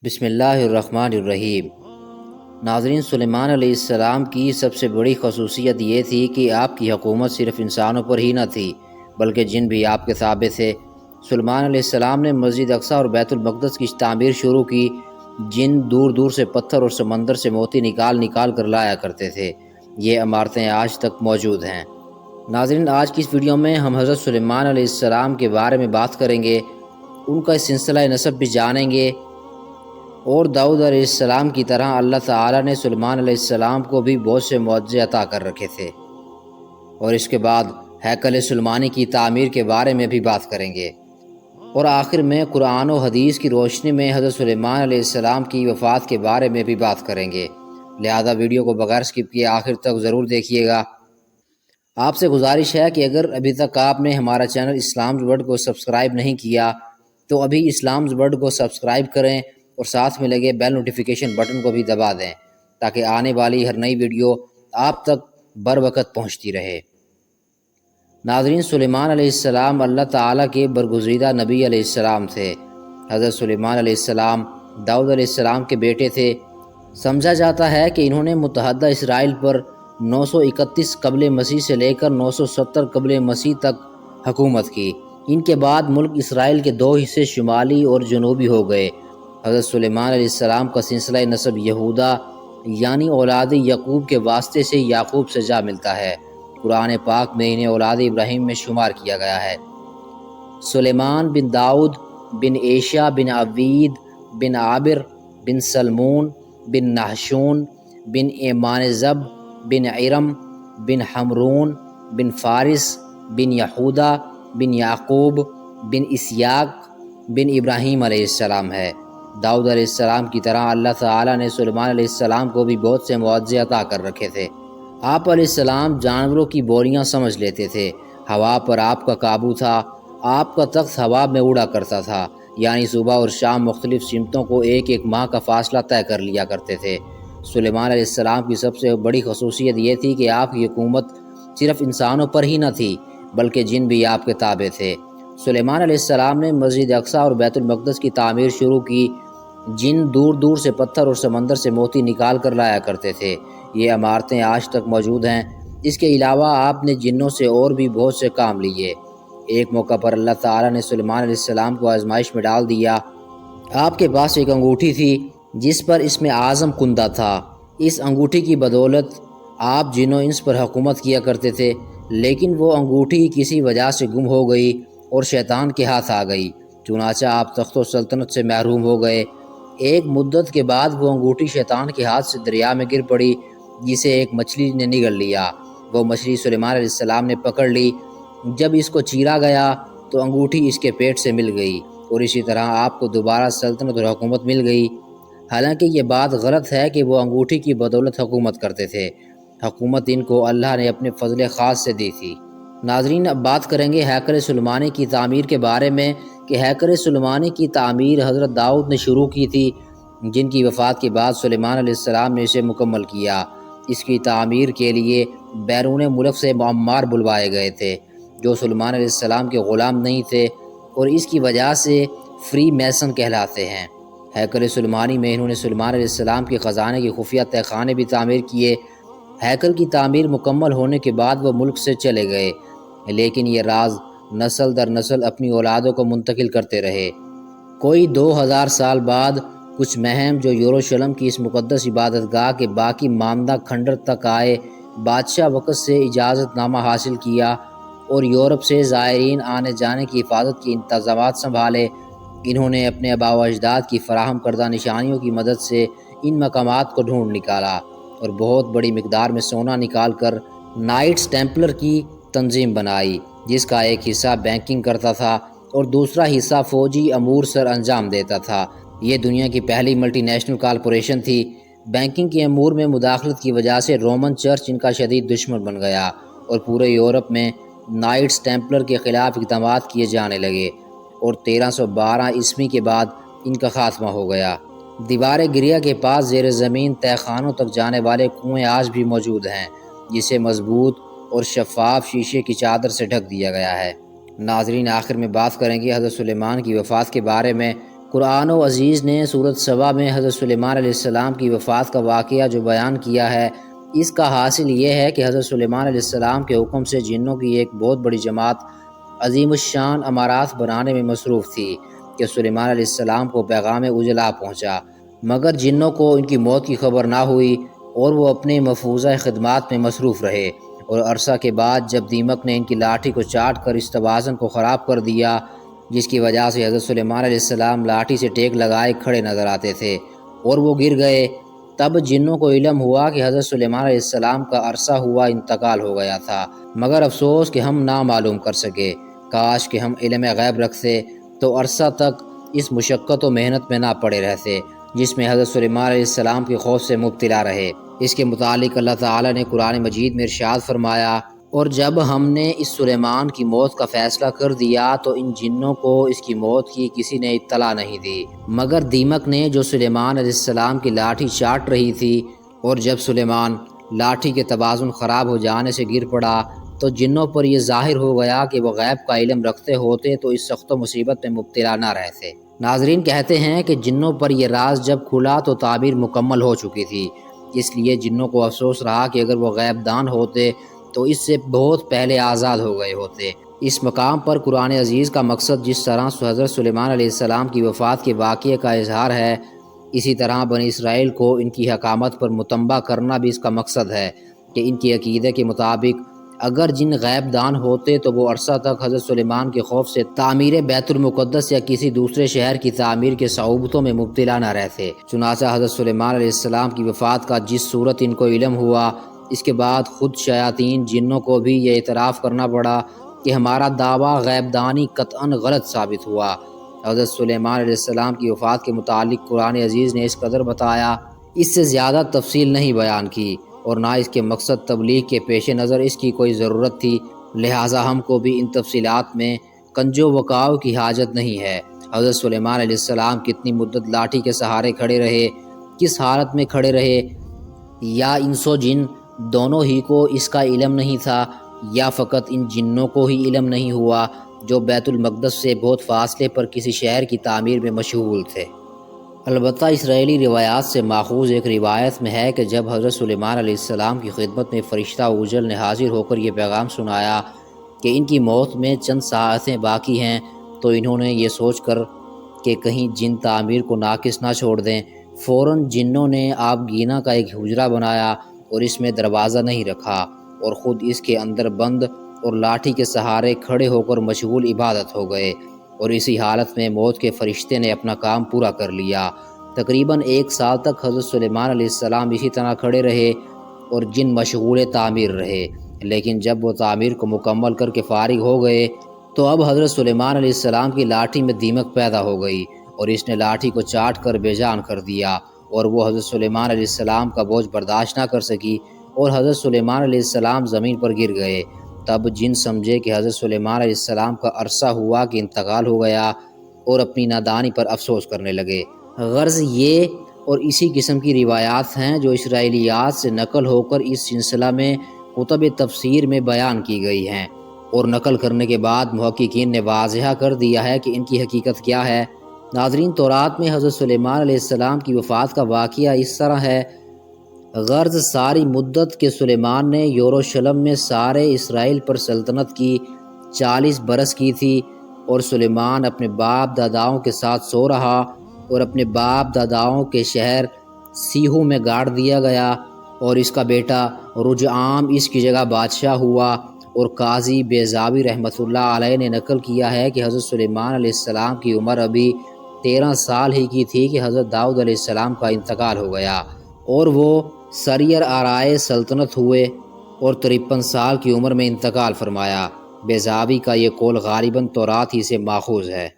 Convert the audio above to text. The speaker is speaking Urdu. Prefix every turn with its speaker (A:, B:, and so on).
A: بسم اللہ الرحمن الرحیم۔ ناظرین، سلیمان علیہ السلام کی سب سے بڑی خصوصیت یہ تھی کہ آپ کی حکومت صرف انسانوں پر ہی نہ تھی بلکہ جن بھی آپ کے تابع تھے۔ سلیمان علیہ السلام نے مسجد اقصی اور بیت المقدس کی تعمیر شروع کی۔ جن دور دور سے پتھر اور سمندر سے موتی نکال کر لایا کرتے تھے۔ یہ عمارتیں آج تک موجود ہیں۔ ناظرین، آج کی اس ویڈیو میں ہم حضرت سلیمان علیہ السلام کے بارے میں بات کریں گے، ان کا سلسلہ نسب بھی جانیں گے، اور داؤد علیہ السلام کی طرح اللہ تعالیٰ نے سلیمان علیہ السلام کو بھی بہت سے معجزے عطا کر رکھے تھے، اور اس کے بعد ہیکل سلیمانی کی تعمیر کے بارے میں بھی بات کریں گے، اور آخر میں قرآن و حدیث کی روشنی میں حضرت سلیمان علیہ السلام کی وفات کے بارے میں بھی بات کریں گے۔ لہذا ویڈیو کو بغیر سکپ کیے آخر تک ضرور دیکھیے گا۔ آپ سے گزارش ہے کہ اگر ابھی تک آپ نے ہمارا چینل اسلامز ورلڈ کو سبسکرائب نہیں کیا تو ابھی اسلامز ورلڈ کو سبسکرائب کریں اور ساتھ میں لگے بیل نوٹیفیکیشن بٹن کو بھی دبا دیں تاکہ آنے والی ہر نئی ویڈیو آپ تک بر وقت پہنچتی رہے۔ ناظرین، سلیمان علیہ السلام اللہ تعالیٰ کے برگزیدہ نبی علیہ السلام تھے۔ حضرت سلیمان علیہ السلام داؤد علیہ السلام کے بیٹے تھے۔ سمجھا جاتا ہے کہ انہوں نے متحدہ اسرائیل پر 931 قبل مسیح سے لے کر 970 قبل مسیح تک حکومت کی۔ ان کے بعد ملک اسرائیل کے دو حصے شمالی اور جنوبی ہو گئے۔ حضرت سلیمان علیہ السلام کا سلسلہ نسب یہودا یعنی اولاد یعقوب کے واسطے سے یعقوب سے جا ملتا ہے۔ قرآن پاک میں انہیں اولاد ابراہیم میں شمار کیا گیا ہے۔ سلیمان بن داؤد بن ایشا بن عوید بن عابر بن سلمون بن نحشون بن ایمانزب بن ارم بن حمرون بن فارس بن یہودا بن یعقوب بن اسیاق بن ابراہیم علیہ السلام ہے۔ داؤد علیہ السلام کی طرح اللہ تعالیٰ نے سلیمان علیہ السلام کو بھی بہت سے معجزے عطا کر رکھے تھے۔ آپ علیہ السلام جانوروں کی بولیاں سمجھ لیتے تھے۔ ہوا پر آپ کا قابو تھا۔ آپ کا تخت ہوا میں اڑا کرتا تھا، یعنی صبح اور شام مختلف سمتوں کو ایک ماہ کا فاصلہ طے کر لیا کرتے تھے۔ سلیمان علیہ السلام کی سب سے بڑی خصوصیت یہ تھی کہ آپ کی حکومت صرف انسانوں پر ہی نہ تھی بلکہ جن بھی آپ کے تابع تھے۔ سلیمان علیہ السلام نے مسجد اقصی اور بیت المقدس کی تعمیر شروع کی۔ جن دور دور سے پتھر اور سمندر سے موتی نکال کر لایا کرتے تھے۔ یہ عمارتیں آج تک موجود ہیں۔ اس کے علاوہ آپ نے جنوں سے اور بھی بہت سے کام لیے۔ ایک موقع پر اللہ تعالیٰ نے سلیمان علیہ السلام کو آزمائش میں ڈال دیا۔ آپ کے پاس ایک انگوٹھی تھی جس پر اسم اعظم کندہ تھا۔ اس انگوٹھی کی بدولت آپ جنوں انس پر حکومت کیا کرتے تھے، لیکن وہ انگوٹھی کسی وجہ سے گم ہو گئی اور شیطان کے ہاتھ آ گئی، چنانچہ آپ تخت و سلطنت سے محروم ہو گئے۔ ایک مدت کے بعد وہ انگوٹھی شیطان کے ہاتھ سے دریا میں گر پڑی، جسے ایک مچھلی نے نگل لیا۔ وہ مچھلی سلیمان علیہ السلام نے پکڑ لی۔ جب اس کو چیرا گیا تو انگوٹھی اس کے پیٹ سے مل گئی، اور اسی طرح آپ کو دوبارہ سلطنت اور حکومت مل گئی۔ حالانکہ یہ بات غلط ہے کہ وہ انگوٹھی کی بدولت حکومت کرتے تھے۔ حکومت ان کو اللہ نے اپنے فضل خاص سے دی تھی۔ ناظرین، اب بات کریں گے ہیکل سلیمانی کی تعمیر کے بارے میں کہ ہیکل سلیمانی کی تعمیر حضرت داؤد نے شروع کی تھی، جن کی وفات کے بعد سلیمان علیہ السلام نے اسے مکمل کیا۔ اس کی تعمیر کے لیے بیرون ملک سے معمار بلوائے گئے تھے جو سلیمان علیہ السلام کے غلام نہیں تھے، اور اس کی وجہ سے فری میسن کہلاتے ہیں۔ ہیکل سلیمانی میں انہوں نے سلیمان علیہ السلام کے خزانے کے خفیہ تہہ خانے بھی تعمیر کیے۔ ہیکل کی تعمیر مکمل ہونے کے بعد وہ ملک سے چلے گئے، لیکن یہ راز نسل در نسل اپنی اولادوں کو منتقل کرتے رہے۔ کوئی 2000 سال بعد کچھ مہم جو یروشلم کی اس مقدس عبادت گاہ کے باقی ماندہ کھنڈر تک آئے، بادشاہ وقت سے اجازت نامہ حاصل کیا اور یورپ سے زائرین آنے جانے کی حفاظت کے انتظامات سنبھالے۔ انہوں نے اپنے آباء و اجداد کی فراہم کردہ نشانیوں کی مدد سے ان مقامات کو ڈھونڈ نکالا اور بہت بڑی مقدار میں سونا نکال کر نائٹس ٹیمپلر کی تنظیم بنائی، جس کا ایک حصہ بینکنگ کرتا تھا اور دوسرا حصہ فوجی امور سر انجام دیتا تھا۔ یہ دنیا کی پہلی ملٹی نیشنل کارپوریشن تھی۔ بینکنگ کے امور میں مداخلت کی وجہ سے رومن چرچ ان کا شدید دشمن بن گیا اور پورے یورپ میں نائٹس ٹیمپلر کے خلاف اقدامات کیے جانے لگے، اور 1312 عیسوی کے بعد ان کا خاتمہ ہو گیا۔ دیوار گریا کے پاس زیر زمین تہہ خانوں تک جانے والے کنویں آج بھی موجود ہیں، جسے مضبوط اور شفاف شیشے کی چادر سے ڈھک دیا گیا ہے۔ ناظرین، آخر میں بات کریں گے حضرت سلیمان کی وفات کے بارے میں۔ قرآن و عزیز نے سورۃ سبا میں حضرت سلیمان علیہ السلام کی وفات کا واقعہ جو بیان کیا ہے، اس کا حاصل یہ ہے کہ حضرت سلیمان علیہ السلام کے حکم سے جنوں کی ایک بہت بڑی جماعت عظیم الشان امارات بنانے میں مصروف تھی کہ سلیمان علیہ السلام کو پیغام اجلا پہنچا، مگر جنوں کو ان کی موت کی خبر نہ ہوئی اور وہ اپنے مفروضہ خدمات میں مصروف رہے، اور عرصہ کے بعد جب دیمک نے ان کی لاٹھی کو چاٹ کر اس توازن کو خراب کر دیا، جس کی وجہ سے حضرت سلیمان علیہ السلام لاٹھی سے ٹیک لگائے کھڑے نظر آتے تھے اور وہ گر گئے، تب جنوں کو علم ہوا کہ حضرت سلیمان علیہ السلام کا عرصہ ہوا انتقال ہو گیا تھا، مگر افسوس کہ ہم نہ معلوم کر سکے۔ کاش کہ ہم علم غیب رکھتے تو عرصہ تک اس مشقت و محنت میں نہ پڑے رہتے جس میں حضرت سلیمان علیہ السلام کے خوف سے مبتلا رہے۔ اس کے متعلق اللہ تعالیٰ نے قرآن مجید میں ارشاد فرمایا، اور جب ہم نے اس سلیمان کی موت کا فیصلہ کر دیا تو ان جنوں کو اس کی موت کی کسی نے اطلاع نہیں دی مگر دیمک نے جو سلیمان علیہ السلام کی لاٹھی چاٹ رہی تھی، اور جب سلیمان لاٹھی کے توازن خراب ہو جانے سے گر پڑا تو جنوں پر یہ ظاہر ہو گیا کہ وہ غیب کا علم رکھتے ہوتے تو اس سخت و مصیبت میں مبتلا نہ رہتے۔ ناظرین کہتے ہیں کہ جنوں پر یہ راز جب کھلا تو تعبیر مکمل ہو چکی تھی، اس لیے جنوں کو افسوس رہا کہ اگر وہ غیب دان ہوتے تو اس سے بہت پہلے آزاد ہو گئے ہوتے۔ اس مقام پر قرآن عزیز کا مقصد جس طرح حضرت سلیمان علیہ السلام کی وفات کے واقعے کا اظہار ہے، اسی طرح بنی اسرائیل کو ان کی حکامت پر متنبہ کرنا بھی اس کا مقصد ہے کہ ان کے عقیدے کے مطابق اگر جن غیب دان ہوتے تو وہ عرصہ تک حضرت سلیمان کے خوف سے تعمیر بیت المقدس یا کسی دوسرے شہر کی تعمیر کے صعوبتوں میں مبتلا نہ رہتے۔ چنانچہ حضرت سلیمان علیہ السلام کی وفات کا جس صورت ان کو علم ہوا، اس کے بعد خود شیاطین جنوں کو بھی یہ اعتراف کرنا پڑا کہ ہمارا دعویٰ غیب دانی قطعاً غلط ثابت ہوا۔ حضرت سلیمان علیہ السلام کی وفات کے متعلق قرآن عزیز نے اس قدر بتایا، اس سے زیادہ تفصیل نہیں بیان کی، اور نہ اس کے مقصد تبلیغ کے پیش نظر اس کی کوئی ضرورت تھی، لہٰذا ہم کو بھی ان تفصیلات میں کنج و وقاع کی حاجت نہیں ہے۔ حضرت سلیمان علیہ السلام کتنی مدت لاٹھی کے سہارے کھڑے رہے، کس حالت میں کھڑے رہے، یا انس و جن دونوں ہی کو اس کا علم نہیں تھا، یا فقط ان جنوں کو ہی علم نہیں ہوا جو بیت المقدس سے بہت فاصلے پر کسی شہر کی تعمیر میں مشغول تھے۔ البتہ اسرائیلی روایات سے ماخوذ ایک روایت میں ہے کہ جب حضرت سلیمان علیہ السلام کی خدمت میں فرشتہ اوجل نے حاضر ہو کر یہ پیغام سنایا کہ ان کی موت میں چند ساعتیں باقی ہیں، تو انہوں نے یہ سوچ کر کہ کہیں جن تعمیر کو ناقص نہ چھوڑ دیں، فوراً جنوں نے آب گینا کا ایک حجرہ بنایا اور اس میں دروازہ نہیں رکھا اور خود اس کے اندر بند اور لاٹھی کے سہارے کھڑے ہو کر مشغول عبادت ہو گئے، اور اسی حالت میں موت کے فرشتے نے اپنا کام پورا کر لیا۔ تقریباً 1 سال تک حضرت سلیمان علیہ السلام اسی طرح کھڑے رہے اور جن مشغول تعمیر رہے، لیکن جب وہ تعمیر کو مکمل کر کے فارغ ہو گئے تو اب حضرت سلیمان علیہ السلام کی لاٹھی میں دیمک پیدا ہو گئی اور اس نے لاٹھی کو چاٹ کر بے جان کر دیا، اور وہ حضرت سلیمان علیہ السلام کا بوجھ برداشت نہ کر سکی اور حضرت سلیمان علیہ السلام زمین پر گر گئے۔ تب جن سمجھے کہ حضرت سلیمان علیہ السلام کا عرصہ ہوا کہ انتقال ہو گیا اور اپنی نادانی پر افسوس کرنے لگے۔ غرض یہ اور اسی قسم کی روایات ہیں جو اسرائیلیات سے نقل ہو کر اس سلسلہ میں کتب تفسیر میں بیان کی گئی ہیں، اور نقل کرنے کے بعد محققین نے واضح کر دیا ہے کہ ان کی حقیقت کیا ہے۔ ناظرین، تورات میں حضرت سلیمان علیہ السلام کی وفات کا واقعہ اس طرح ہے۔ غرض ساری مدت کے سلیمان نے یروشلم میں سارے اسرائیل پر سلطنت کی 40 برس کی تھی، اور سلیمان اپنے باپ داداؤں کے ساتھ سو رہا اور اپنے باپ داداؤں کے شہر سیہو میں گاڑ دیا گیا، اور اس کا بیٹا رجعام اس کی جگہ بادشاہ ہوا۔ اور قاضی بیضاوی رحمۃ اللہ علیہ نے نقل کیا ہے کہ حضرت سلیمان علیہ السلام کی عمر ابھی 13 سال ہی کی تھی کہ حضرت داؤد علیہ السلام کا انتقال ہو گیا، اور وہ سریر آرائے سلطنت ہوئے اور 53 سال کی عمر میں انتقال فرمایا۔ بیضاوی کا یہ قول غالباً تورات ہی سے ماخوذ ہے۔